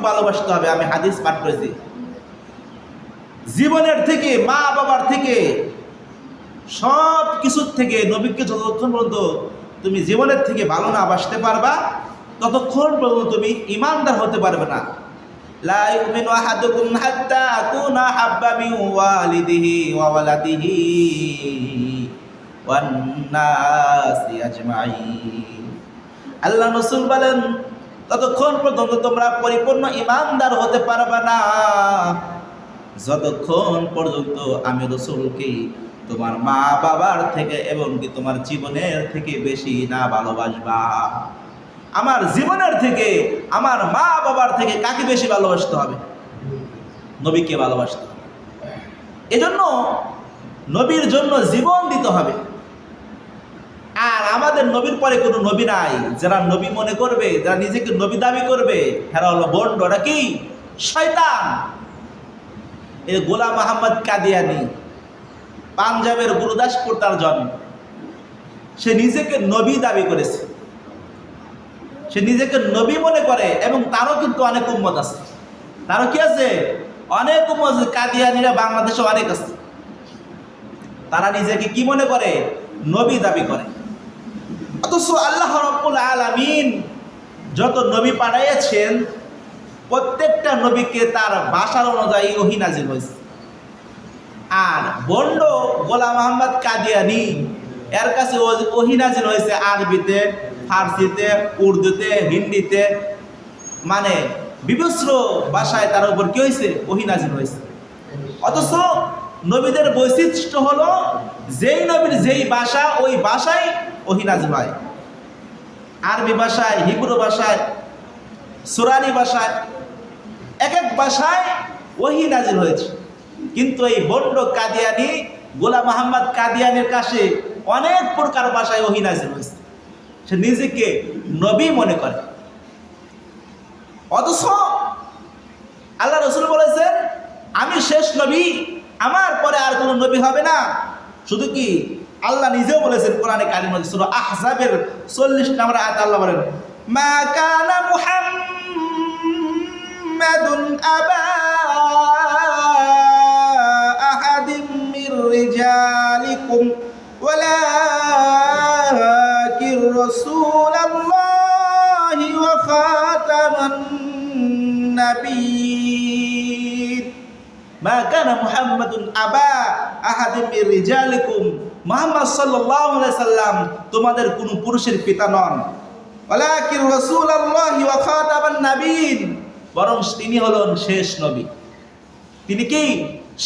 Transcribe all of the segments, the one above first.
ভালোবাসতে হবে। আমি হাদিস পাঠ করেছি, জীবনের থেকে, মা বাবার থেকে, সব কিছুর থেকে নবীকে যতক্ষণ পর্যন্ত তুমি জীবনের থেকে ভালো না বাসতে পারবা, ততক্ষণ পর্যন্ত তুমি ইমানদার হতে পারবে না। লা ইউমিনু আহাদুকুম হাত্তা আকুনা হাব্বা মিন ওয়ালিদিহি ওয়া ওয়ালাদিহি ওয়ান নাসি আজমাইন। আল্লাহ রাসূল বলেন, ততক্ষণ পর্যন্ত তোমরা পরিপূর্ণ ইমানদার হতে পারবে না যতক্ষণ পর্যন্ত আমি রাসূলকে তোমার মা বাবার থেকে এবং কি তোমার জীবনের থেকে বেশি না ভালোবাসবা। আমার জীবনের থেকে, আমার মা বাবার থেকে কাকে বেশি ভালোবাসতে হবে? নবীকে ভালোবাসতে হবে। এজন্য নবীর জন্য জীবন দিতে হবে। আর আমাদের নবীর পরে কোনো নবী নাই। যারা নবী মনে করবে, যারা নিজেকে নবী দাবি করবে, এরা হলো ভণ্ড। ওরা কি? শয়তান। এই গোলাম আহমদ কাদিয়ানি, পাঞ্জাবের গুরুদাসপুর তার জন্ম। সে নিজেকে নবী দাবি করেছে, সে নিজেকে নবী মনে করে, এবং তারও কিন্তু অনেক উম্মত আছে। তারও কি আছে? অনেক উম্মত আছে। কাদিয়ানিরা বাংলাদেশে অনেক আছে। তারা নিজেকে কি মনে করে? নবী দাবি করে। অথচ আল্লাহ রাব্বুল আলামিন যত নবী পাঠাইয়েছেন, প্রত্যেকটা নবীকে তার ভাষার অনুযায়ী ওহী নাজিল হয়েছে। আর বন্ড গোলাম আহমদ কাদিয়ানি, এর কাছে ওহী নাজিল হয়েছে আরবিতে, ফার্সিতে, উর্দুতে, হিন্দিতে, মানে বিবস্ত্র ভাষায় তার উপর কি হয়েছে? ওহী নাজিল হয়েছে। অথচ নবীদের বৈশিষ্ট্য হলো, যেই নবীর যেই ভাষা, ওই ভাষায় ওহী নাজিল হয়। আরবি ভাষায়, হিব্রু ভাষায়, সুরানি ভাষায়, এক এক ভাষায় ওহী নাজিল হয়েছে। কিন্তু এই বন্ড কাদিয়ানি, গোলাম আহমদ কাদিয়ানির কাছে অনেক প্রকার ভাষায় ওহী নাজিল হয়েছে। সে নিজেকে নবী মনে করে। অথচ আল্লাহ রাসূল বলেছেন, আমি শেষ নবী, আমার পরে আর কোনো নবী হবে না। শুধু কি, আল্লাহ নিজেও বলেছেন কোরআনে কারিমে সূরা আহজাবের 40 নম্বর আয়াতে আল্লাহ বলেন, মা কানা মুহাম্মাদুন আবা আহাদিম মির রিজালিকুম ওয়ালাকির রাসূলুল্লাহি ওয়া খাতামান নাবিয়্যিন। মা কানা মুহাম্মাদুন আবা আহাদিম মির রিজালিকুম, মুহাম্মদ সাল্লাল্লাহু আলাইহি সাল্লাম তোমাদের কোন পুরুষের পিতা নন। ওয়ালাকির রাসূলুল্লাহি ওয়া খাতামান নাবিয়্যিন, বরং তিনি হলেন শেষ নবী। তিনি কি?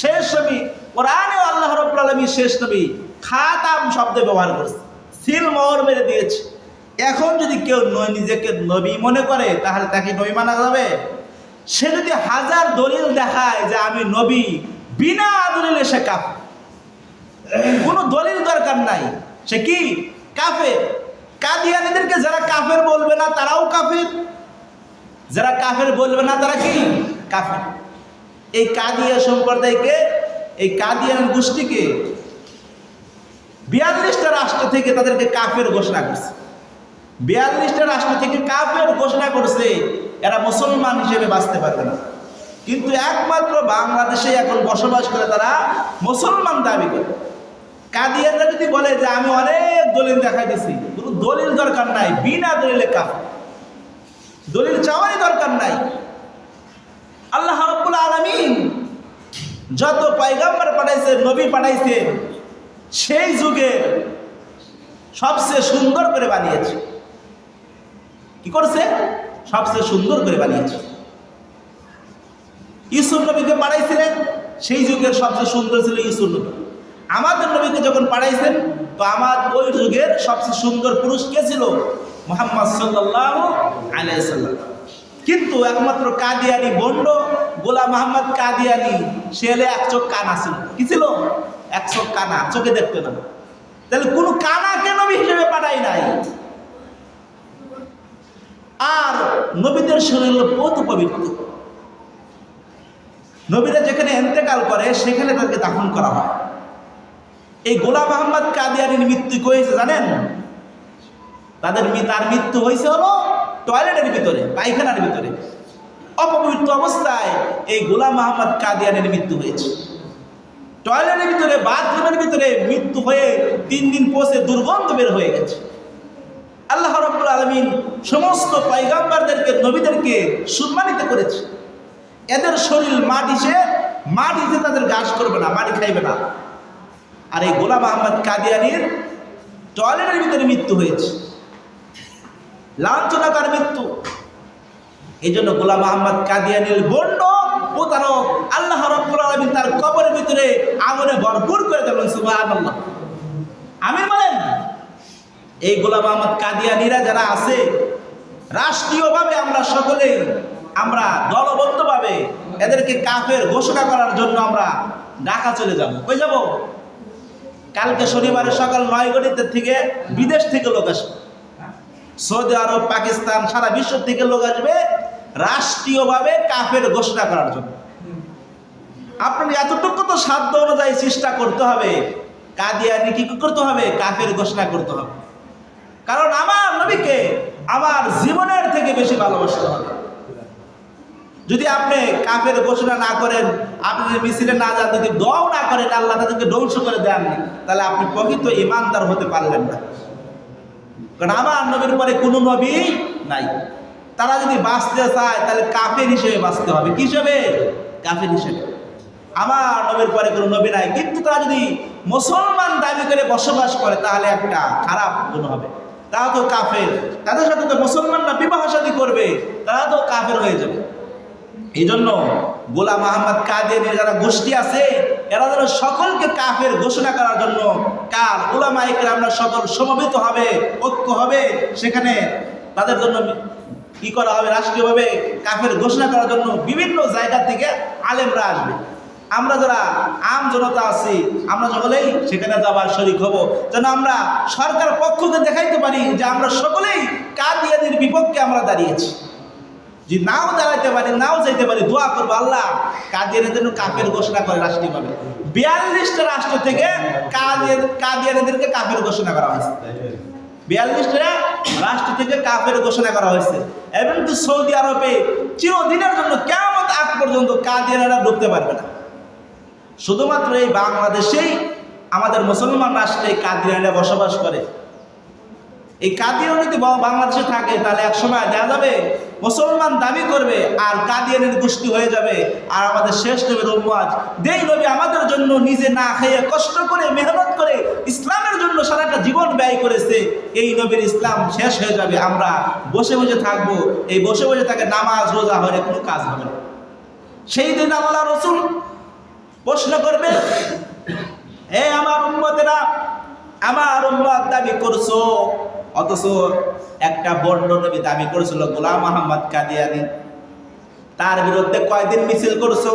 শেষ নবী। কোরআনে আল্লাহ রাব্বুল আলামিন শেষ নবী খাতাম শব্দ ব্যবহার করেছে, সিল মোহর মেরে দিয়েছে। এখন যদি কেউ নিজেকে নবী মনে করে, তাহলে তাকে নবী মানা যাবে? সে যদি হাজার দলিল দেখায় যে আমি নবী, বিনা দলিলে সে কাফের। কোনো দলিল দরকার নাই, সে কি? কাফের। কাদিয়ানীদেরকে যারা কাফের বলবে না, তারাও কাফের। যারা কাফের বলবে না, তারা কি? কাফের। এই কাদিয়া সম্প্রদায়কে, এই কাদিয়ান গোষ্ঠীকে 42টা রাষ্ট্র থেকে তাদেরকে কাফের ঘোষণা করছে। 42টা রাষ্ট্র থেকে কাফের ঘোষণা করছে। এরা মুসলমান হিসেবে বাঁচতে পারবে না। কিন্তু একমাত্র বাংলাদেশে এখন বসবাস করে তারা মুসলমান দাবি করে। কাদিয়ানরা যদি বলে যে আমি অনেক দলিল দেখাই দিছি, কোনো দলিল দরকার নাই, বিনা দলিলে কাফের। দলিল চাওয়ারই দরকার নাই। আল্লাহ রাব্বুল আলামিন যত পয়গম্বর পাঠাইছে, নবী পাঠাইছে, সেই যুগে সবচেয়ে সুন্দর করে বানিয়েছে। কি করছে? সবচেয়ে সুন্দর করে বানিয়েছে। ইউসুফ নবীকে পাঠাইছিলেন, সেই যুগের সবচেয়ে সুন্দর ছিল ইউসুফ নবী। আমাদের নবীকে যখন পাঠাইছেন, তো আমার ওই যুগের সবচেয়ে সুন্দর পুরুষ কে ছিল? মুহাম্মদ সাল্লাল্লাহু আলাইহি সাল্লাম। কিন্তু একমাত্র কাদিয়ানি বন্ড গোলাম আহমদ কাদিয়ানি, সে হলে এক চোখ কানা ছিল। কি ছিল? এক চোখ কানা, চোখে দেখতে না। তাহলে কোন কানাকে নবী হিসেবে পাঠাই নাই। আর নবীদের শরীর বহুত পবিত্র। নবীরা যেখানে ইন্তেকাল করে, সেখানে তাদেরকে দাফন করা হয়। এই গোলাম আহমদ কাদিয়ানির মৃত্যু হয়েছে জানেন? তার মৃত্যু হয়েছে হলো টয়লেটের ভিতরে, পায়খানার ভিতরে, অপবিত্র মৃত্যু অবস্থায় এই গোলাম মোহাম্মদ কাদিয়ানির মৃত্যু হয়েছে। টয়লেটের ভিতরে, বাথরুমের ভিতরে মৃত্যু হয়ে 3 দিন পৌঁছে দুর্গন্ধ বের হয়ে গেছে। আল্লাহ রাব্বুল আলামিন সমস্ত পয়গম্বরদেরকে, নবীদেরকে সম্মানিত করেছে। এদের শরীর মাটিতে তাদের ঘাস করবে না, মাটি খাইবে না। আর এই গোলাম মোহাম্মদ কাদিয়ানির টয়লেটের ভিতরে মৃত্যু হয়েছে, লাঞ্ছনাকার মৃত্যু। এই জন্য গোলাম মোহাম্মদ কাদিয়ানির বন্ড প্রতারক আল্লাহ রাব্বুল আলামিন তার কবরের ভিতরে আগুনে ভরপুর করে দেবেন। সুবহানাল্লাহ, আমিন বলেন। এই গোলাম মোহাম্মদ কাদিয়ানিরা যারা আছে, রাষ্ট্রীয়ভাবে আমরা সকলেই, আমরা দলবদ্ধভাবে এদেরকে কাফের ঘোষণা করার জন্য আমরা ঢাকা চলে যাব। কই যাব? কালকে শনিবারে সকাল 9 ঘটিকার থেকে বিদেশ থেকে লোক আসবে, সৌদি আরব, পাকিস্তান, সারা বিশ্ব থেকে লোক আসবে রাষ্ট্রীয়ভাবে কাফের ঘোষণা করার জন্য। আপনার এতটুকু তো সাধ্য অনুযায়ী চেষ্টা করতে হবে, কাদিয়ানি কি করতে হবে? কাফের ঘোষণা করতে হবে। কারণ আমার নবীকে আমার জীবনের থেকে বেশি ভালোবাসতে হবে। যদি আপনি কাফের ঘোষণা না করেন, আপনি মিছিলে না যান, যদি দোয়াও না করেন, আল্লাহ তাদেরকে ধ্বংস করে দেন, তাহলে আপনি প্রকৃত ঈমানদার হতে পারলেন না। কারণ আমার নবীর পরে কোনো নবী নাই। তারা যদি বাঁচতে চায় তাহলে কাফের হিসেবে বাঁচতে হবে। কি হিসেবে? কাফের হিসেবে। আমার নবীর পরে কোনো নবী নাই, কিন্তু তারা যদি মুসলমান দাবি করে বসবাস করে তাহলে একটা খারাপ গুণ হবে, তারা তো কাফের। তাদের সাথে তো মুসলমানরা বিবাহ শাদী করবে, তারা তো কাফের হয়ে যাবে। এই জন্য গোলাম মোহাম্মদ কাদিয়ানির যারা গোষ্ঠী আছে, এরা যেন সকলকে কাফের ঘোষণা করার জন্য কাল উলামায়ে কেরামরা সকল সমবেত হবে, ঐক্য হবে, সেখানে তাদের জন্য কি করা হবে? রাষ্ট্রীয়ভাবে কাফের ঘোষণা করার জন্য বিভিন্ন জায়গা থেকে আলেমরা আসবে। আমরা যারা আম জনতা আছি, আমরা সকলেই সেখানে যাবার শরীক হব, যেন আমরা সরকার পক্ষকে দেখাইতে পারি যে আমরা সকলেই কাদিয়ানির বিপক্ষে আমরা দাঁড়িয়েছি। যদি নাও দাঁড়াইতে পারি, নাও যেতে পারি, দোয়া করবো আল্লাহ কাদিয়ানিদের জন্য কাফের ঘোষণা করে রাষ্ট্রীয়ভাবে। 42টা রাষ্ট্র থেকে কাদিয়ানিদেরকে কাফের ঘোষণা করা হয়েছে। 42টা রাষ্ট্র থেকে কাফের ঘোষণা করা হয়েছে। এবং কি সৌদি আরবে চিরদিনের জন্য কিয়ামত আগ পর্যন্ত কাদিয়ানিরা ঢুকতে পারবে না। শুধুমাত্র এই বাংলাদেশেই আমাদের মুসলমান রাষ্ট্রে কাদিয়ানিরা বসবাস করে। এই কাদিয়ানি যদি বাংলাদেশে থাকে তাহলে একসময় দেখা যাবে মুসলমান দাবি করবে আর কাদিয়ানির গোষ্ঠী হয়ে যাবে। আর আমাদের শেষ নবীর উম্মত, যেই নবী আমাদের জন্য নিজে না খেয়ে কষ্ট করে মেহনত করে ইসলামের জন্য সারাটা জীবন ব্যয় করেছে, এই নবীর ইসলাম শেষ হয়ে যাবে। আমরা বসে বসে থাকবো, এই বসে বসে থাকে নামাজ রোজা হলে কোনো কাজ হবে না। সেই দিন আল্লাহ রসুল প্রশ্ন করবে, হে আমার উম্মতেরা, আমার উম্মত দাবি করছো, অথচ একটা বড় নবী দাবি করেছিল গোলাম মোহাম্মদ কাদিয়ানি, তার বিরুদ্ধে কয়দিন মিছিল করছো,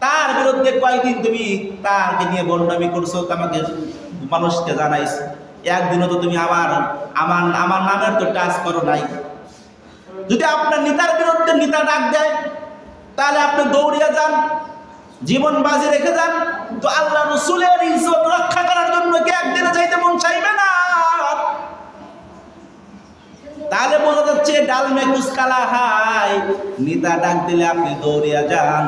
তার বিরুদ্ধে কয়দিন তুমি তারকে নিয়ে বন্ডামি করছো, তোমাকে মানুষকে জানাইছো। একদিনও তো তুমি আমার নামের তো টাচ করো নাই। যদি আপনার নেতার বিরুদ্ধে নেতা ডাক দেয় তাহলে আপনি দৌড়িয়ে যান, জীবন বাজি রেখে যান। তো আল্লাহ রসুলের ইজ্জত রক্ষা করার জন্য কি একদিনে যাইতে মন চাইবে না? তাহলে বোঝা যাচ্ছে ডাল মে কুছ কালা হাই, নেতা ডাক দিলে আপনি দৌড়িয়া যান,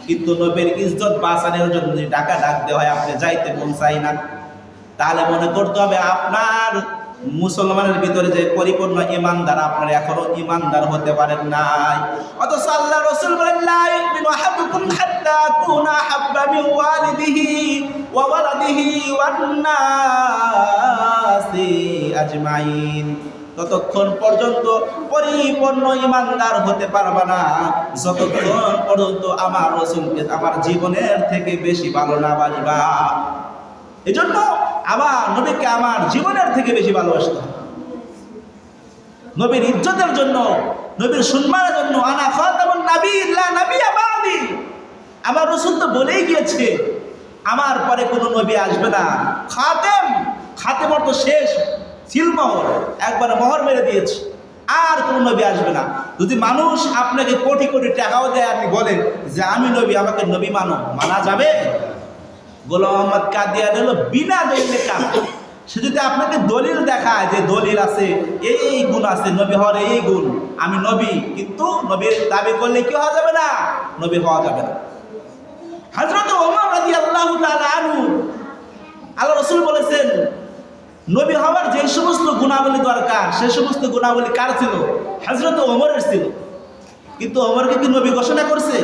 কিন্তু নবীর ইজ্জত বাঁচানোর জন্য যদি ডাকা ডাক দেওয়া হয় আপনি যাইতে মন চাই না। তাহলে মনে করতে হবে আপনার মুসলমানের ভিতরে যে পরিপূর্ণ ঈমানদার, আপনার এখনো ঈমানদার হতে পারেন নাই। অথচ আল্লাহ রাসূল বলেন, লা ইউমিনু আহাদুকুম হাত্তা কুনা হাব্বা মিন ওয়ালিদিহি ওয়া ওয়ালাদিহি ওয়ান নাসি আজমাইন। ততক্ষণ পর্যন্ত পরিপূর্ণ ঈমানদার হতে পারবে না যতক্ষণ পর্যন্ত আমার রাসূলকে আমার জীবনের থেকে বেশি ভালো না বাসবা। এজন্য আমার নবীকে আমার জীবনের থেকে বেশি ভালোবাসতে হবে। নবীর ইজ্জতের জন্য, নবীর সম্মানের জন্য। আনা খাতামুন নাবিয়্যিন লা নাবিয়্যা বা'দি, আমার রাসূল তো বলেই গিয়েছে আমার পরে কোনো নবী আসবে না। খাতেম অর্থ শেষ, সিলমোহর, একবার মোহর মেরে দিয়েছে, আর কোনো নবী আসবে না। যদি মানুষ আপনাকে কোটি কোটি টাকাও দেয়, আপনি বলেন যে আমি নবী, আমাকে নবী মানো, মানা যাবে? গোলাম মোহাম্মদ কাদিয়ানি হলো বিনা দলিলে কাফের। সে যদি আপনাকে দলিল দেখায় যে দলিল আছে, এই গুণ আছে নবী হওয়ার, এই গুণ, আমি নবী, কিন্তু নবীর দাবি করলে কি হওয়া যাবে না? নবী হওয়া যাবে না। হযরত ওমর রাদিয়াল্লাহু তাআলা আনহু, আল্লাহ রাসূল বলেছেন নবী হওয়ার যে সমস্ত গুণাবলী দরকার সে সমস্ত গুণাবলী কার ছিল? হযরত ওমরের ছিল। কিন্তু ওমরকে কি নবী ঘোষণা করছে?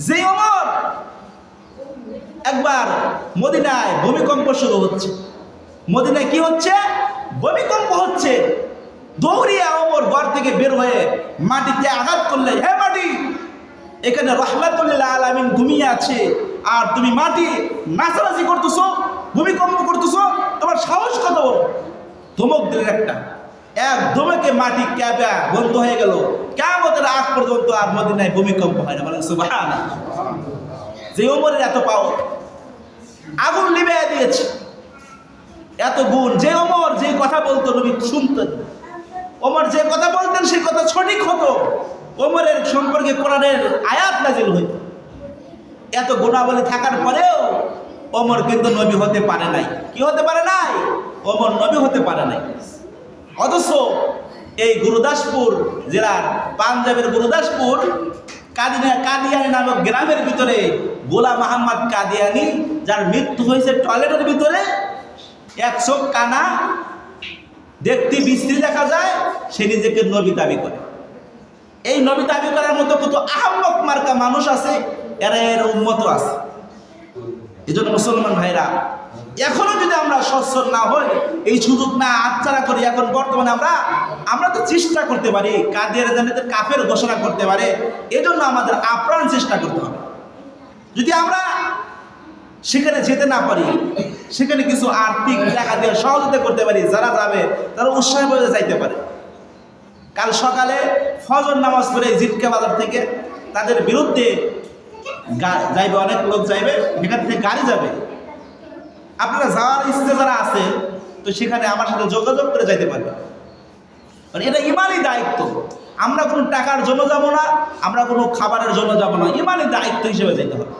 যে ওমর একবার মদিনায় ভূমিকম্প শুরু হচ্ছে, মদিনায় কি হচ্ছে? ভূমিকম্প হচ্ছে। দৌড়িয়া ওমর ঘর থেকে বের হয়ে মাটিতে আঘাত করলে, হে মাটি, এখানে রাহমাতুল লিল আলামিন ঘুমিয়ে আছে, আর তুমি মাটি নাচানাচি করতেছো, ভূমিকম্প করতেছো, তোমার সাহস কত বড়? ধমক দিলেন একটা, এক ধমকে মাটি ক্যাবা বন্ধ হয়ে গেল। কিয়ামতের আগ পর্যন্ত আর মদিনায় ভূমিকম্প হয় না। বলেন সুবহানাল্লাহ। যে ওমরের এত পাওয়ার, আগুন নিভে দিয়েছে, এত গুণ। যে ওমর যে কথা বলতো নবী শুনতেন, ওমর যে কথা বলতেন সেই কথা সঠিক হতো, ওমরের সম্পর্কে কোরআনের আয়াত নাজিল হইত। এত গুণাবলী থাকার পরেও ওমর কিন্তু নবী হতে পারে নাই। কি হতে পারে নাই? ওমর নবী হতে পারে নাই। অথচ এই গুরুদাসপুর জেলার, পাঞ্জাবের গুরুদাসপুর কাদিয়ানি নামক গ্রামের ভিতরে গোলাম মোহাম্মদ কাদিয়ানি, যার মৃত্যু হয়েছে টয়লেটের ভিতরে, এক চোখ কানা, দেখতে বিশ্রী দেখা যায়, সে নিজেকে নবী দাবি করে। এই নবী দাবি করার মতো কত আহম্মক মার্কা মানুষ আছে, এরা এর উম্মত আছে। এই জন্য মুসলমান ভাইরা, এখনো যদি আমরা সচ্ছল না হই, এই সুযোগ না আচ্ছাড়া করি, এখন বর্তমানে আমরা তো চেষ্টা করতে পারি কাদিয়ানি জান্নাতের কাফের ঘোষণা করতে পারে। এজন্য আমাদের আপ্রাণ চেষ্টা করতে হবে। যদি আমরা সেখানে যেতে না পারি, সেখানে কিছু আর্থিক টাকা দিয়ে সহযোগিতা করতে পারি, যারা যাবে তারা উৎসাহ করে যাইতে পারে। কাল সকালে ফজর নামাজ পড়ে জিটকা বাজার থেকে তাদের বিরুদ্ধে যাইবে, অনেক লোক যাইবে, এখান থেকে গাড়ি যাবে। আপনারা যাওয়ার ইচ্ছে যারা আছে, তো সেখানে আমার সাথে যোগাযোগ করে যাইতে পারবে। মানে এটা ইমানই দায়িত্ব। আমরা কোনো টাকার জন্য যাব না, আমরা কোনো খাবারের জন্য যাব না, ইমানই দায়িত্ব হিসেবে যেতে হবে।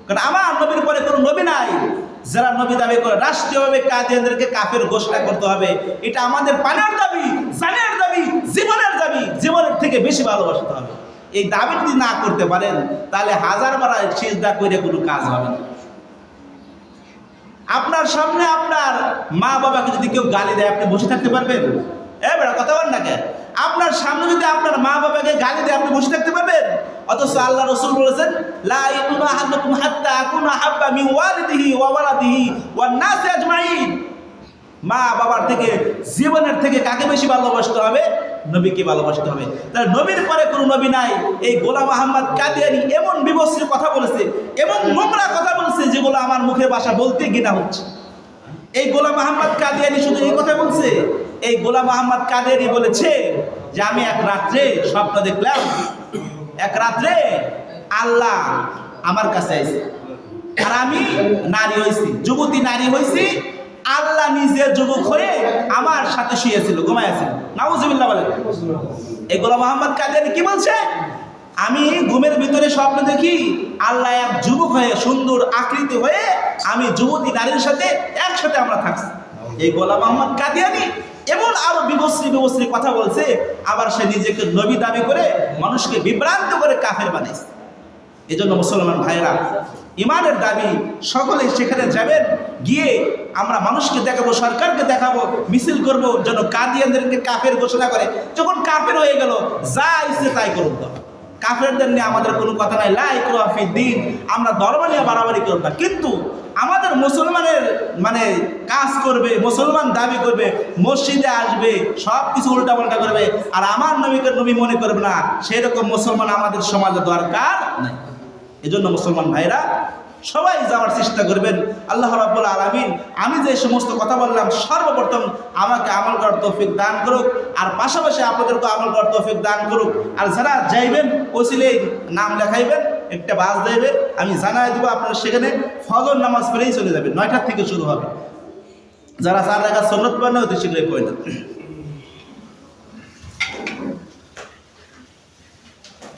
কারণ আমার নবীর পরে কোনো নবী নাই। যারা নবী দাবি করে রাষ্ট্রীয়ভাবে কাদিয়ানদেরকে কাফের ঘোষণা করতে হবে, এটা আমাদের প্রাণের দাবি, জানের দাবি, জীবনের দাবি, জীবনের থেকে বেশি ভালোবাসতে হবে। এই দাবি যদি না করতে পারেন, তাহলে হাজার বার সিজদা করে কোনো কাজ হবে না। আপনার সামনে আপনার মা বাবাকে যদি কেউ গালি দেয়, আপনি বসে থাকতে পারবেন? বেড়া কথা বল না কেন? আপনার সামনে যদি আপনার মা বাবাকে গালি দেয়, আপনি বসে থাকতে পারবেন? অথচ আল্লাহ রাসূল বলেছেন, লা ইয়াকুনু আহাদুকুম হাত্তা আকুনা হাব্বা মিন ওয়ালিদিহি ওয়া ওয়ালাদিহি ওয়ান নাসি আজমাইন। মা বাবার থেকে, জীবনের থেকে কাকে বেশি ভালোবাসতে হবে? নবীকে ভালোবাসতে হবে। তাহলে নবীর পরে কোনো নবী নাই। এই গোলাম মোহাম্মদ কাদিয়ানি এমন বিভৎস কথা বলেছে, এমন নোংরা কথা বলেছে, যেগুলো আমার মুখের ভাষা বলতে ঘৃণা হচ্ছে। এই গোলাম মোহাম্মদ কাদিয়ানি শুধু এই কথা বলছে? এই গোলাম মোহাম্মদ কাদিয়ানি বলেছে যে আমি এক রাত্রে স্বপ্ন দেখলাম, এক রাত্রে আল্লাহ আমার কাছে আইছে, আর আমি নারী হয়েছি, যুবতী নারী হয়েছি। আল্লাহ নিজে যুবক হয়ে আমার সাথে শুয়েছিল, ঘুমাইছিল। নাউজুবিল্লাহ বলেন। এই গোলাম মোহাম্মদ কাদিয়ানি কি বলছে? আমি ঘুমের ভিতরে স্বপ্ন দেখি আল্লাহ এক যুবক হয়ে, সুন্দর আকৃতি হয়ে, আমি যুবতী নারীর সাথে একসাথে আমরা থাকছি। এই গোলাম মোহাম্মদ কাদিয়ানি এমন আরো বিবস্ত্রী কথা বলছে। আবার সে নিজেকে নবী দাবি করে মানুষকে বিভ্রান্ত করে কাফের বানাইছে। এই জন্য মুসলমান ভাইরা, ইমানের দাবি সকলে সেখানে যাবেন, গিয়ে আমরা মানুষকে দেখাবো, সরকারকে দেখাবো, মিছিল করব, যেন কাদিয়ানদেরকে কাফের ঘোষণা করে। যখন কাফের হয়ে গেল, যা ইচ্ছে তাই করুন। তো কাফেরদের নিয়ে আমাদের কোনো কথা নাই, লা ইকরাহা ফিদ্দীন, আমরা ধর্ম নিয়ে বাড়াবাড়ি করব না। কিন্তু আমাদের মুসলমানের কাজ করবে, মুসলমান দাবি করবে, মসজিদে আসবে, সব কিছু উল্টাপাল্টা করবে, আর আমার নবীকে নবী মনে করবে না, সেরকম মুসলমান আমাদের সমাজে দরকার নাই। এজন্য মুসলমান ভাইরা সবাই যাওয়ার চেষ্টা করবেন। আল্লাহ রাব্বুল আলামিন আমি যে সমস্ত কথা বললাম, সর্বপ্রথম আমাকে আমল করার তৌফিক দান করুক, আর পাশাপাশি আপনাদেরকে আমল করার তৌফিক দান করুক। আর যারা যাইবেন ওসিলেই নাম লেখাইবেন, একটা বাস দেবে, আমি জানাই দেবো। আপনারা সেখানে ফজর নামাজ পড়েই চলে যাবেন, 9টা থেকে শুরু হবে। যারা 4 রাকাত সুন্নাত পড়েন অতি শীঘ্রই পড়ে নেন।